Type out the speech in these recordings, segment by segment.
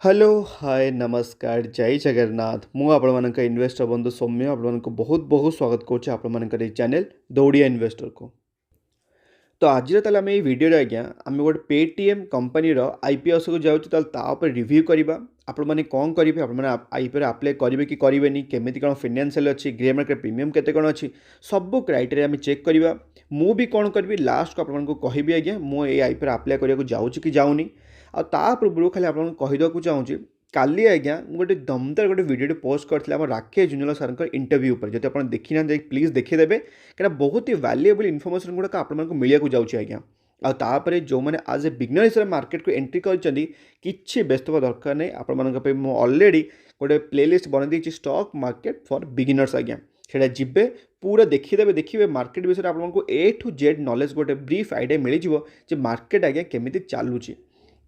Hello hi नमस्कार जय जगन्नाथ मु आपण इन्वेस्टर बंधु सौम्य आपण बहुत बहुत स्वागत करुच्चे आपण चैनल दौड़िया इन्वेस्टर को। तो आज आम ये वीडियो आज्ञा आम गोटे पेटीएम कंपनी आईपीएस को जाऊँ रिव्यू करवा आपण मैंने कौन करेंगे आईपीओ आप्लाय करेंगे कि करेंगे केमी कौन फाइनेंशियल अच्छी ग्रे मार्केट प्रीमियम केते कौन अच्छी सब क्राइटेरिया आम चेक करवा मु भी कौन करी लास्ट को आपको कहबी आज्ञा मुझे आईपीओ आप्लाय करने जाऊँ कि जाऊनी आ पूर्व खाली आपको कहीदेक चाहूँगी काली आज्ञा गोटे दमदार गोटे वीडियो पोस्ट करते राकेश जुंजल सर इंटरव्यू पर जब आप देखी ना प्लीज देखीदेवे क्या बहुत ही वैल्युएबल इनफर्मेशन गुड़ाक आपको मिलने जाऊँगी आज्ञा आपर जो मैंने आज ए बिगनर हिसाब से मार्केट को एंट्री कर व्यस्त हवा दरकार नहीं आपण ऑलरेडी गोटे प्लेलिस्ट बनई स्टॉक मार्केट फॉर बिगिनर्स आज्ञा से जीवे पूरा देखीदेवे देखिए मार्केट विषय आपको ए टू जेड नॉलेज गोटे ब्रीफ आइडिया मिल मार्केट आज्ञा केमी चलुची।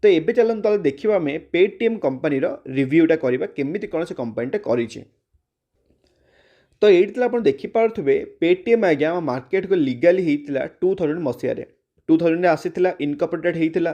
तो ये चलते देखा आम पेटीएम कंपनी रिव्यूटा करवा केमी कौन से कंपनीटा करी। तो ये आप देखिपे पेटीएम आज्ञा मार्केट को लीगली होता 2000 मसीह 2000 आसीला इनकॉर्पोरेटेड होता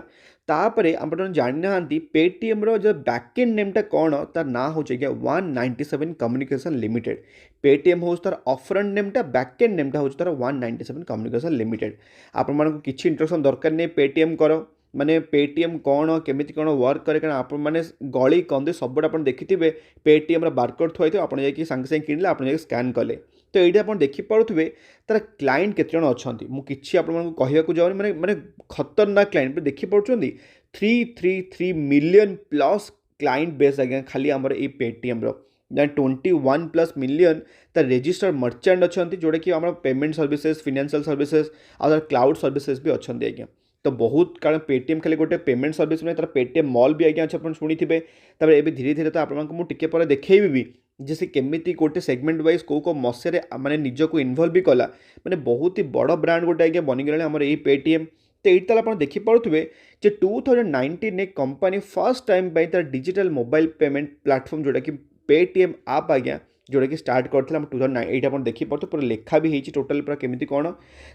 तापर आप जाना पेटीएम जो बैकएंड नेमटा कौन तार ना हो 197 कम्युनिकेशन लिमिटेड पेटीएम हो तार ऑफरंट नेमटा बैकएंड नेमटा हो तार 197 कम्युनिकेशन लिमिटेड। आपको किसी इंट्रोडक्शन दरकार नहीं पेटीएम कर माने पेटीएम कौन केमी कौन वर्क करे कारण आप मैंने गली कंदी सब आप देखिथे पेटीएम बारकोड थोड़ी आप सागे सागे किणले आप स्कैन कले। तो ये आप देखिपे तार क्लाइंट केते जन अच्छा मुझे आपको कहवाक जाऊनी मैंने मैंने खतरनाक क्लाइंट देखिपी 333 मिलियन प्लस क्लाइंट बेस आज्ञा खाली आमर ये पेटीएम 21+ मिलियन तार रेजिस्टर्ड मर्चेंट अच्छा जोटा कि आम पेमेंट सर्विसेज फाइनेंशियल सर्विसेज और क्लाउड सर्विसेज भी अच्छा आज्ञा। तो बहुत कारण पेटीएम खाली गोटे पेमेंट सर्विस नहीं तार पेटीएम मॉल भी आज्ञा अच्छे आप शुणी थे धीरे धीरे तो आपको टिके देखी भी जैसे केमी गोटे सेगमेंट वाइज कौ मसीह माने निजक इनवल्व भी कला माने बहुत ही बड़ ब्रांड गोटे आज्ञा बनीगला आम ये पेटीएम। तो ये आप देखिपे 2019 कंपनी फर्स्ट टाइम तार डिजिटल मोबाइल पेमेंट प्लेटफॉर्म जोटा कि पेटीएम आप आज्ञा जोटा कि स्टार्ट करते 2009 ये आप देखिपे पूरा लेखा भी होती टोटाल पूरा केमी कौन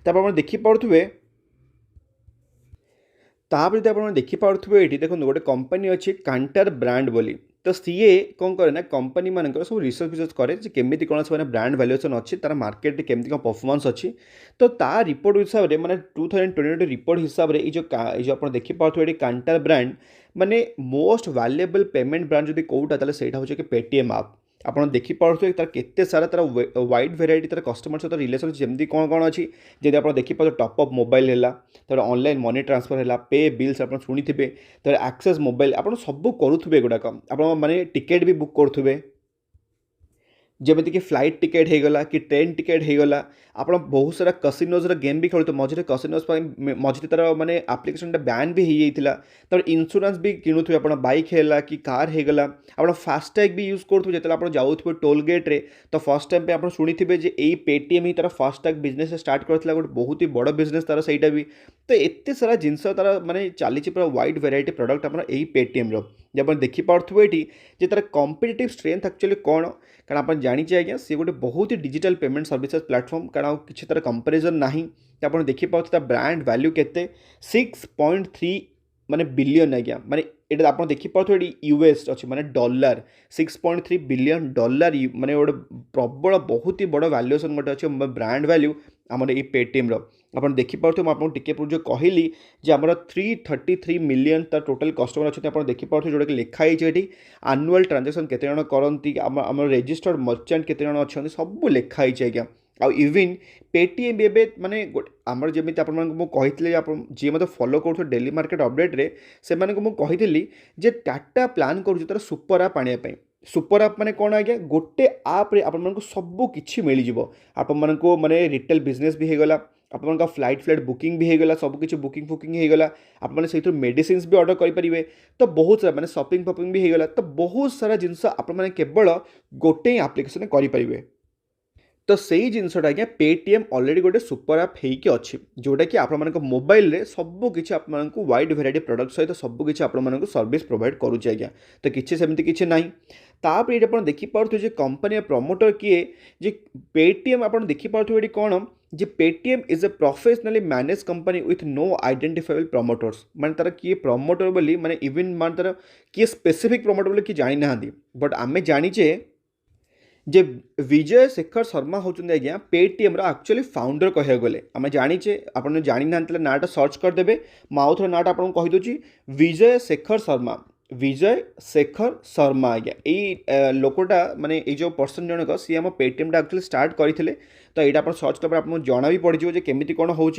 तापर देखिपे तापर जो आप देखिपे ये देखो गोटे कंपनी अच्छी कांटर ब्रांड बोली तो सीए कौन करे ना कंपनी मान सब रिसर्च फिसर्च करे केमी कौन से ब्रांड वैल्यूएशन अच्छी तार मार्केट केमी कौन परफॉर्मेंस अच्छी। तो ता रिपोर्ट हिसाब से मैंने 2022 रिपोर्ट हिसाब से जो आप देखिपे कांटर ब्रांड माने मोस्ट वैल्युएबल पेमेंट ब्रांड जो कौटा सेटा हो पेटीएम आप आप देखिपे तार केते सारा तार वाइड वेराइटी तार कस्टमर सहित रिलेसन जमी कौन कौन अच्छी जब आप देखिपे टॉपअप मोबाइल है तर ऑनलाइन मनी ट्रांसफर है पे बिल्स आप शुणी थे तर एक्सेस मोबाइल आप सब करुवे गुड़ाक आप माने टिकेट भी बुक करुवे जमीक कि फ्लाइट टिकेट होगला कि ट्रेन टिकेट होगला आप बहुत सारा कसिनोज गेम भी खेलते मझे कसिनोज मझे तार माने आप्लिकेशनटा बैन भी हो जाता तर इंश्योरेंस भी किणुवे आप बाइक है कि कार होगला आप फास्टैग भी यूज करुवे जो आप जाऊे टोल गेट्रे तो फर्स्ट टाइम पे आप शुणी थे यही पेटीएम ही तार फास्टैग बिजनेस स्टार्ट करता गोटे बहुत ही बड़ बिजनेस तार सहीटा भी। तो एत सारा जिनस तार माने चली पूरा वाइड वेराइटी प्रोडक्ट आप पेटीएम जब आप देखिपे ये तार कॉम्पिटिटिव स्ट्रेंथ एक्चुअली कौन कारण आप जाचे आज्ञा सी गोटे बहुत ही डिजिटल पेमेंट सर्विसेज प्लेटफॉर्म कारण किसी तरह कंपेरिजन ना तो आप देखिपे ब्रांड वैल्यू केते 6.3 माने बिलियन आज्ञा माने ये आप देखिपे यूएस अच्छे माने डॉलर 6.3 बिलियन डॉलर माने गोटे प्रबल बहुत ही बड़ वैल्यूएशन गोटे अच्छे ब्रांड वैल्यू आम ये पेटीएम आप देखिपे आपको टिके पूर्व कहली आमर 333 मिलियन तार टोटल कस्टमर अच्छे आप देखिपे जोटा कि लिखाई ये आनुआल ट्रांजेक्शन केते जन करती आम रेजिस्टर्ड मर्चेंट केते जन अच्छा सब लिखाई आज्ञा आ इवन पेटीएम ए माने आमर जमी आप जी मत फॉलो कर डेली मार्केट अपडेट्रे से कही जे टाटा प्लान कर सुपर आप आने सुपर आप माने कौन आज्ञा गोटे आप्रे आपको सब किसी मिल आप माने रिटेल बिजनेस भी होगला आप फ्लाइट बुकिंग भी होगला सब किसी बुकिंग फुकिंग होगला आप से मेडिसिन भी ऑर्डर करेंगे तो बहुत सारा माने शॉपिंग फपिंग भी होगला तो बहुत सारा जिनस आप केवल गोटे ही आप्लिकेशन करेंगे। तो सेई जिनसटा आज्ञा पेटीएम ऑलरेडी गोटे सुपर आप होइकी अच्छी जोटा कि आपण मोबाइल रे सब किछि आपको वाइड भेराइटी प्रोडक्ट सहित सब किछि आपण सर्विस प्रोवाइड करूछि आज्ञा। तो किछि सेमती किछि नाही। तापर ये आपण देखि पारथु जे कंपनी प्रमोटर किए जे पेटीएम आपण देखि पारथु एडी कोन जे Paytm is a professionally manage company with no identifiable promoters माने तार किए प्रमोटर बोली माने इवन माने तार किए स्पेसिफिक प्रमोटर बोली कि जानि नाहांदी बट आमे जानिचे जे विजय शेखर शर्मा होचुंदी आज्ञा पेटीएम एक्चुअली फाउंडर कह गले आम जाचे आप जानी ना नाटा सर्च करदे आउ थोड़ा नाटा आपको कहीदे विजय शेखर शर्मा विजय शेखर शर्मा आज्ञा यही लोकटा माने ये जो पर्सन जनक सी आम पेटीएम एक्चुअली स्टार्ट करते तो यहाँ आप सर्च कला आपको जना भी पड़ो जे केमी कौन हो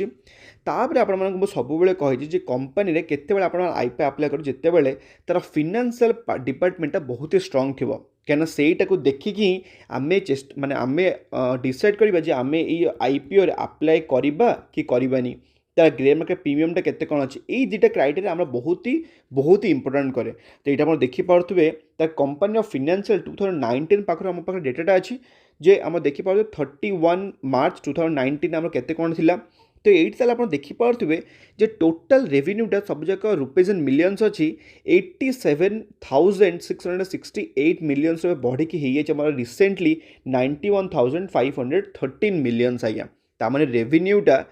सब कही कंपनी केत आप आईपी आप्लाय कर जिते तार फिनान्शियल डिपार्टमेंटा बहुत ही स्ट्रंग थी कहीं सेटा को देखिकी आमे माने आमे डिसाइड करवा जे आमे ये आईपीओ आप्लाय करवा कि करवानी तार ग्रे मार्केट प्रीमियमटा केते कौन अच्छी यही दुटा क्राइटेरिया आम बहुत ही इंपोर्टाट कै तो यहाँ आप देखिपे तार कंपनी फिनान्शियल 2019 पाखर आम पाखे डेटाटा अच्छी जे आम देखिपे 31 मार्च 2019 आम केते कौन थिला तो ये आप देखिपे जे टोटाल रेवेन्यूटा सब जाक रुपीज इन मिलियंस अच्छी 87,668 मिलियंस बढ़ी हो रिसेंटली 91,513 मिलियंस आज्ञा तार रेवेन्यूटा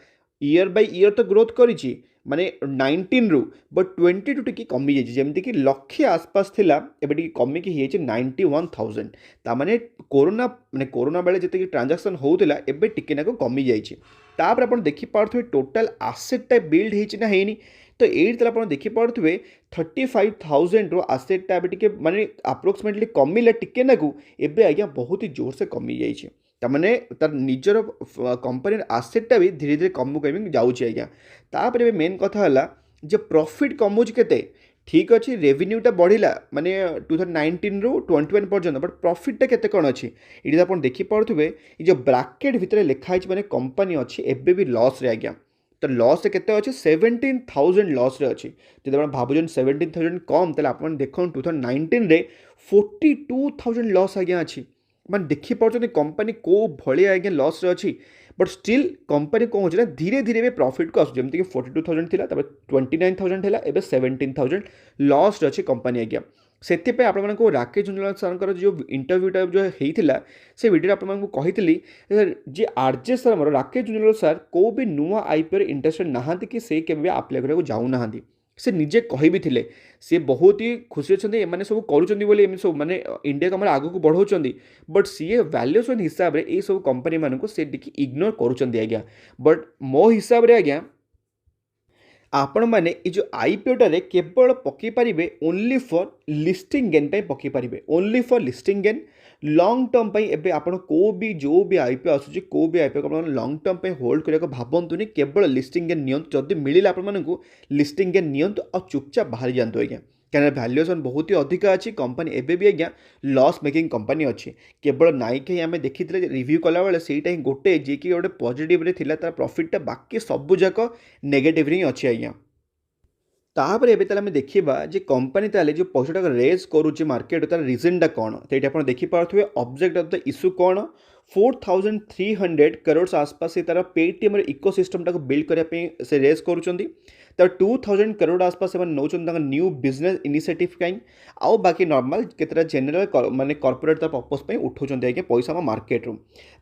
ईयर बाय ईयर तो ग्रोथ करी माने 19 रु बट 22 टी कमी जाइए जमती कि लक्षे आसपास थिला एबे टी कमी कि 91,000 तामाने कोरोना माने कोरोना बेले जते ट्रांजैक्शन होउतिला एबे टिके नाको कमी जाइए तापर आपण देखि पारथुवे टोटल एसेट बिल्ड हेछि ना हेनी तो एट आप देखिपे 35,000 रो आसेटा टे माने अप्रोक्सीमेटली कमिले टिके नाकू एबे आज्ञा बहुत ही जोर से कमी जाइए तार तार निजर कंपनी आसेटा भी धीरे धीरे कमु कमी जाऊँगी आज्ञा तापर मेन कथा है जे प्रॉफिट कमुच केते ठीक अच्छे रेवेन्यूटा बढ़ला माने 2019 रु 21 पर्यंत बट प्रॉफिटा केते कौन अच्छी ये आप देखिपे जो ब्राकेट भितर लिखाई माने कंपनी अच्छी एबे भी लॉस रे आज्ञा तो लॉस केते अच्छे 17,000 लॉस रे अच्छी जब आप भावुन 17,000 कम तेल आप देखो 2019 रे 42,000 लॉस आज्ञा अच्छी मैंने देखिपे कंपनी को भाई आज्ञा लॉस रे अच्छी बट स्टिल कंपनी कौन हो धीरे धीरे भी प्रॉफिट को आसुँच 42,000 थी 29,000 है एवं 17,000 लॉस अच्छी कंपनी आज्ञा से आपको राकेश झुंझुनवाला सर जो इंटरव्यूटा जो होता से वीडियो आपको कही जे आरजे सर आम राकेश झुंझुनवाला सर को भी नुआ आईपीओ इंटरेस्टेड नहांती कि से केबे आप्लाय करने जाऊना से निजे कही भी थे सी बहुत ही खुशी अच्छा एम सब कर सब माने इंडिया को आग को बढ़ाऊँ बट सी वैल्यूएसन हिसाब से सब कंपनी मानक से इग्नोर करुँच आज्ञा बट मो हिसाब से आज्ञा आपण मैंने ये जो आईपीओटारे केवल पकई पारे ओनली फॉर लिस्टिंग गेन पे पकई पारे only for listing gain long term पे एबे आपण को भी जो भी आईपीओ आसुची को भी आईपीओ को लॉन्ग टर्म पे होल्ड करने को भावंतुनी केवल लिस्टिंग गेन नियंतु जदि मिलिला आपण मानकु लिस्टिंग गेन नियंतु आ चुपचाप बाहर जातु आज्ञा क्या वैल्यूएसन बहुत ही अधिक अच्छी कंपनी एबे भी आज्ञा लॉस मेकिंग कंपनी अच्छी केवल नाइक ही आम देखी रिव्यू कला बेले सेटा ही गोटे जी कि गोटे पॉजिटिव थिला तार प्रॉफिटटा बाकी सब जाक नेगेटिव ही अच्छी आज्ञा तापर एबे ताले देखा जे कंपनी ताले जो पैसा रेज करुच्चे मार्केट तार रिजनटा कौन तो ये आप देखिपे ऑब्जेक्ट ऑफ द इश्यू कौन 4,300 करोड़ आसपास से तार पेटीएम इकोसिस्टम टाक बिल्ड करने से रेज करुँच तो 2,000 करोड़ आसपास से नौ न्यू बिजनेस इनिशिएटिव कहीं आउ बाकी नॉर्मल केतरा जनरल माने कॉर्पोरेट तार पर्पस उठाऊँ आज्ञा पैसा मार्केट रू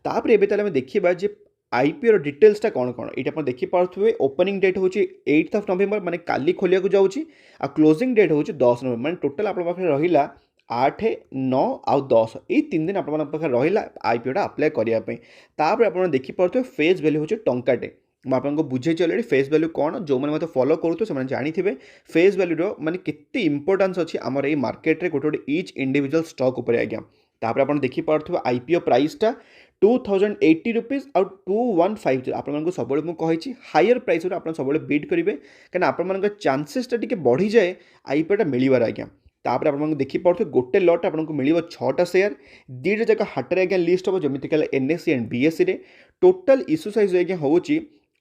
तापर एबे ताले देखा जे आईपीओ डिटेल्सटा कौन कौन ये आप देखिपे ओपनिंग डेट हूँ 8 नवेम्बर माने काली खोलिया जाऊँगी आ क्लोजिंग डेट हूँ 10 नवेम्बर माने टोटाल आप रहा 8, 9 आउ 10 ये 3 दिन आप रहा आईपीओटा अप्लाई करने तापर आप देखिपे फेस वैल्यू हूँ टंकाटे मुझे बुझे अलरेडी फेस वैल्यू कौन जो मैंने मतलब फॉलो करूँ से जानी फेस वैल्यू माने केते इंपोर्टेंस अच्छी आमर ये मार्केट रे गोटे ईच इंडिविजुअल स्टॉक उपर आज्ञा तापर आप देखिपे आईपीओ प्राइसटा 2,080 रुपीज आउ 2,150 आपको सब मुझे हायर प्राइस आप सब बिड करेंगे कहीं आप चांसेसटा टी बढ़ी जाए आईपीओटा मिलवार आज्ञा तापर आप देखिपे गोटे लट आपको मिल 6टा शेयर 2टा जगह हाटर आज्ञा लिस्ट हम जमीक एनएससी एंड बीएससी रे टोटाल इश्यू साइज आज्ञा हूँ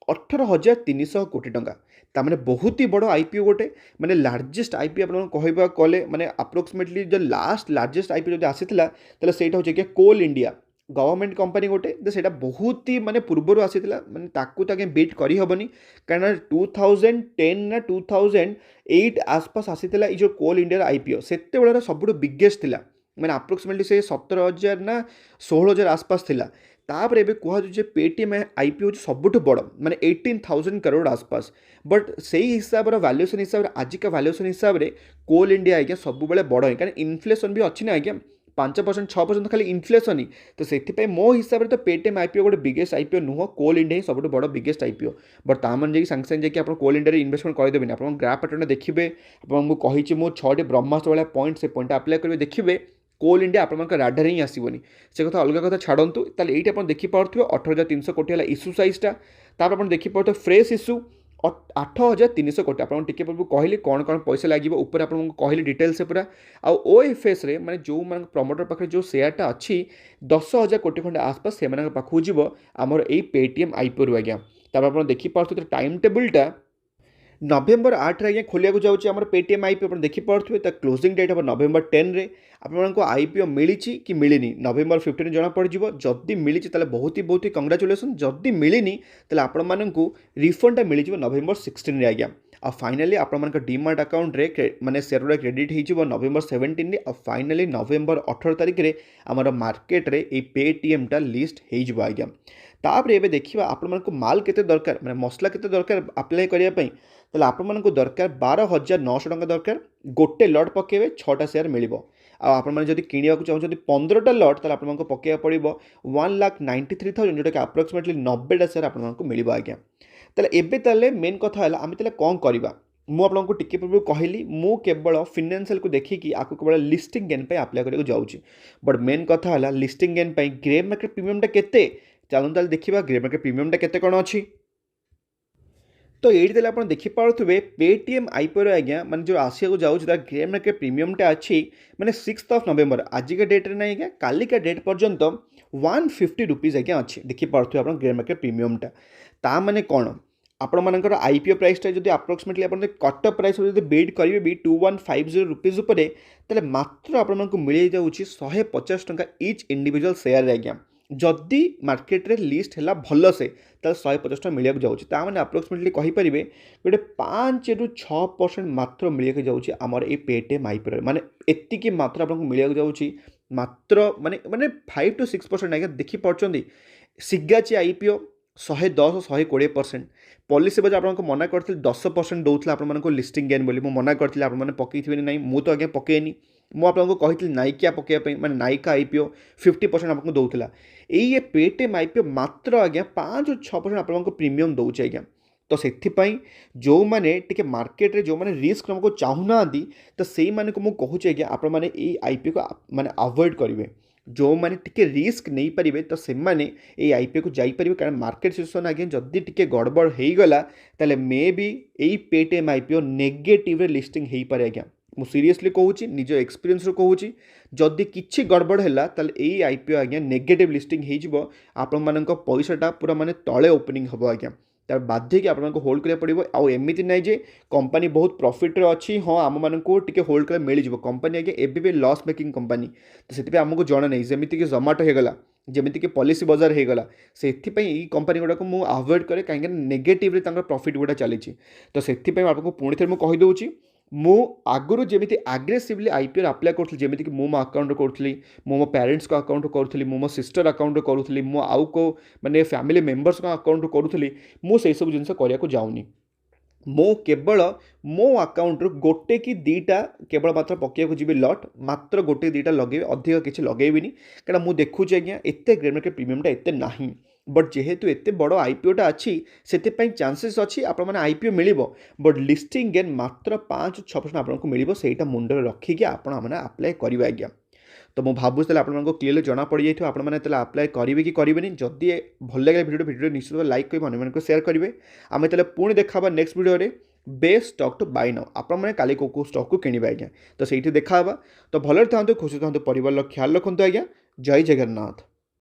18,300 कोटी टंका तामाने बहुत ही बड़ आईपीओ गोटे माने लार्जेस्ट आईपीओ आप कहवा कले माने अप्रोक्सीमेटली जो लास्ट लार्जेस्ट आईपीओ जो आसीला तले सेटा होचे कि कोल इंडिया गवर्नमेंट कंपनी गोटे तो सेटा बहुत ही माने पूर्वर आसीथिला माने ताकू तो आगे बीट करी हबनी कारण 2010 ना 2008 आसपास आसीथिला ई जो कोल इंडिया आईपीओ सेते बेलर सबुठ बिगेस्ट थिला मैंने अप्रोक्सीमेटली से 17,000 ना 16,000 आसपास थिला तापर एबे कह पेटीएम आईपीओ सबुठ बड़ माने 18,000 करोड़ आसपास बट से हिसाब रो वैल्यूएशन हिसाब रे आजिका वैल्यूएशन हिसाब रे कोल इंडिया आज्ञा सब बेले बड़ है कारण इनफ्लेशन भी अच्छी ना आज्ञा 5% 6% खाली इनफ्लेशन ही तो से मो हिसाब से तो पेटीएम आईपीओ गोटे बिगेस्ट आईपीओ नुह कोल इंडिया ही सब बड़ बिगेस्ट आईपीओ बट तामान जाकि सांगे सांगे जाकि कोल इंडिया इन्वेस्टमेंट करदेवेनि आप ग्राफ पैटर्न देखिए आपको कही मो 6टी ब्रह्मास्त्र वाला पॉइंट से पॉइंट अप्लाई करेंगे देखिए कोल इंडिया आप राडार ही आसबनी से कथा अलग कथा छाड़ू ताले ये आप देखिपे 18,300 कोटी है इश्यू साइजटा तापर आप देखिपे फ्रेश इश्यू 8,300 कोटी आपको टिके पूर्व कहली कौन कौन पैसा लगे ऊपर आपको कहली डिटेल्स से पूरा ओएफएस रे माने जो मान प्रमोटर पाखे जो शेयरटा अच्छी 10,000 कोटी खंडे आसपास से पाखु जीव आमर यही पेटीएम आईपीओ रु आज्ञा तापर आप देखिपे टाइम टेबुलटा नवेम्बर 8 आज्ञा खोलिया जाऊँगी आम पेटीएम आईपीओ आप देखिपे क्लोजिंग डेट हम नवेम्बर 10 रे आपको आईपीओ मिली कि मिलनी नवेम्बर 15 जना पड़ जदि मिली बहुत ही कंग्राचुलेसन जदि मिलनी आपको रिफंडा मिल नवेम्बर 16 आज्ञा आ फाइनाली आप डीमार्ट अकाउंट रे माने शेयर क्रेडिट हो नवेम्बर 17 आ फाइनाली नवेम्बर 18 तारिख रे आमर मार्केट रे ए पेटीएमटा लिस्ट हो आज्ञा तापर एबे देखिबा आपको माल केते दरकार माने मसला केते दरकार अप्लाई करिया पई ताले आपको दरकार 12,900 टंका दरकार गोटे लट पकेबे 6टा शेयर मिलिबो आपने जब किणवा चाहते 15टा लट ताले आपको पकेया पड़ो 1,93,000 जोटा कि अप्रोक्सीमेटली 90टा शेयर आपको मिल आज्ञा ताले एबे ताले मेन कथा है आम ताले कौन करवा मुझे टिके पूर्व कहली मु केवल फिनान्शियल को देखिकी आपको केवल लिस्टिंग गेन पे अप्लाई करने जाऊँगी बट मेन कथा है लिस्टिंग गेन पे ग्रे मार्केट प्रीमियमटा केते चलूँ ताले देखा ग्रे मार्केट प्रीमियमटा केते कौन अच्छी तो ये आप देखिपे पेटीएम आईपीओ आज्ञा माने जो आसिया जाऊँगी ग्रे मार्केट प्रीमियमटा अच्छी माने 6 नवेम्बर आज का डेट ना आज्ञा कालिका डेट पर्यंत 150 रुपीज आज्ञा अच्छी देखिपे आप ग्रे मार्केट प्रीमियमटा ता माने कौन आपंकर आईपीओ प्राइसटा जब अप्रोक्सीमेटली आप कटअप प्राइस जब बिड करेंगे भी 2150 रुपीज उपर ताले मात्र आपको मिल जाऊँगी 150 टंका इच इंडिविजुअल शेयर आज्ञा जदि मार्केट रे लिस्ट है भल से 150 टका मिलने जाऊँगी ताने अप्रोक्सीमेटली कहींपर गोटे 5 ରୁ 6% मात्र मिलने जाऊँगी आमर ये पेटीएम आईपीओ माने एतिकी मात्र आपको मिलने जाऊँगी मात्र माने माने 5 to 6% आज्ञा देखिपे सिगाची आईपीओ 110-120% पॉलिसी बजाय आपको मना करते 10% दूसरा आपको लिस्टिंग गेन बोली मना करती आपने पकईथे ना मुझे तो आगे पकेनी मुझे कही नाइकिया पकड़ाई मैंने नाइका आईपीओ 50% आपको दूसरा ये पेटीएम आईपीओ मात्र आज्ञा 5 ରୁ 6% आपको प्रीमियम दूचे आज्ञा तो से जो मैंने टे मार्केट रे जो मैंने रिस्क नमको चाहूना तो से माने को मुझे कहूँ आज्ञा आप आईपीओ को माने अवॉइड करेंगे जो मैंने टिके रिस्क नहीं पारे तो से माने ये आईपीओ को जापर कारण मार्केट सिचुएसन आज्ञा जदि टिके गड़बड़ हो गला ताले मे बी यही पेटीएम आईपीओ नेगेटिव लिस्टिंग हो पारे आज्ञा मु सीरियसली कहूँ निज एक्सपीरियंस रू कहूँ जदि किछि गड़बड़ है ताले यही आईपीओ आज्ञा नेगेटिव लिस्टिंग हो आपण मानक पैसाटा पूरा माने तले ओपनिंग हम आज्ञा तार बाध्य कि आपको होल्ड करा पड़ो आउ एमती ना जे कंपनी बहुत प्रॉफिट रे अच्छी हाँ आम मानक टिके होल्ड कर मिल जाव कंपनी आगे एबी लॉस मेकिंग कंपनी तो से आमको जना नहीं जमीक कि जोमाटो होगला जमीक पॉलिसी बजार होगला से कंपनी गुड़ाक मुझे अवॉइड करे कहीं नेगेटिव प्रॉफिट गुड़ा चली तो से आपको पुणी थे मुझे कहीदे मु आगुरी जमी आग्रेसिवली आईपीओ अप्लाई करी जमीक मो अकाउंट करी मो पेरेंट्स को अकाउंट करी मो सिस्टर अकाउंट करी मो आउ को माने फैमिली मेंबर्स को अकाउंट करी मुझे सब जिन करने जाऊनी मो केवल मो अकाउंट गोटे कि दीटा केवल मात्र पकड़ जी लट मात्र गोटे दीटा लगे अधिक किसी लगेबी कारण मुझे देखुची आज्ञा एत ग्रे मार्केट प्रीमियमटा एत नहीं बट जेहेतु एत बड़ आईपीओटा अच्छी से चांसेस अच्छी आप IPO mill but listing gain मात्र 5-6% आपको मिल से मुंडे रखिकी आपने अप्लाई करेंगे आज्ञा तो मुझे भावुँ आपको क्लीयरली जना पड़ जाए आपने अप्लाई करेंगे कि करेंगे जदि भल लगे भिडियो निश्चित लाइक करेंगे अन्य शेयर करेंगे आम पुणी देखा next video best stock to buy now आपने काली को स्टॉक को किणवे आज्ञा तो से देखा तो भले था खुशी था परिवार ख्याल रखुद आज्ञा जय जगन्नाथ।